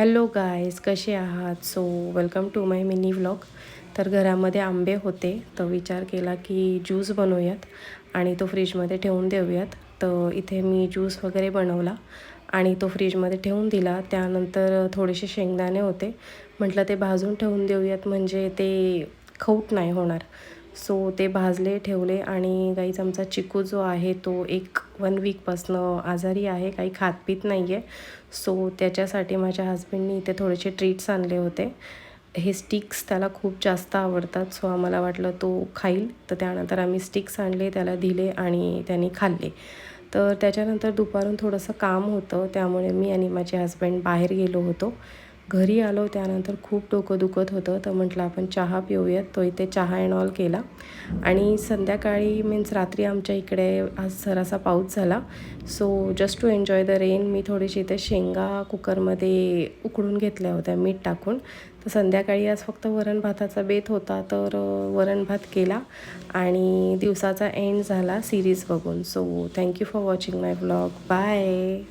Hello guys, कसे आहात? So welcome to my mini vlog. तर घरामध्ये आंबे होते, तर विचार केला की ज्यूस बनवूयात आणि तो फ्रीजमध्ये ठेवून देऊयात. तर इथे मी ज्यूस वगैरे बनवला आणि तो फ्रीजमध्ये ठेवून दिला. त्यानंतर थोडेसे शेंगदाणे होते, म्हटलं ते भाजून ठेवून देऊयात म्हणजे ते खौट नाही होणार. सो ते भाजले ठेवले. आणि गाईच आमचा चिकू जो आहे तो 1 वीकपासनं आजारी आहे, काही खात पीत नाही आहे. सो त्याच्यासाठी माझ्या हजबंडनी इथे थोडेसे ट्रीट्स आणले होते. हे स्टिक्स त्याला खूप जास्त आवडतात, सो आम्हाला वाटलं तो खाईल. तर त्यानंतर आम्ही स्टिक्स आणले, त्याला दिले आणि त्याने खाल्ले. तर त्याच्यानंतर दुपारून थोडंसं काम होतं, त्यामुळे मी आणि माझे हजबंड बाहेर गेलो होतो. घरी आलो त्यानंतर खूप डोकं दुखत होतं, तर म्हटलं आपण चहा पिऊयात. तो इथे चहा अँड ऑल केला आणि संध्याकाळी मीन्स रात्री आमच्या इकडे आज जरासा पाऊस झाला. So just to enjoy the rain मी थोडीशी इथे शेंगा कुकरमध्ये उकडून घेतल्या होत्या मीठ टाकून. तर संध्याकाळी आज फक्त वरण भाताचा बेत होता, तर वरण भात केला आणि दिवसाचा एंड झाला सिरीज बघून. So thank you for watching my vlog. Bye.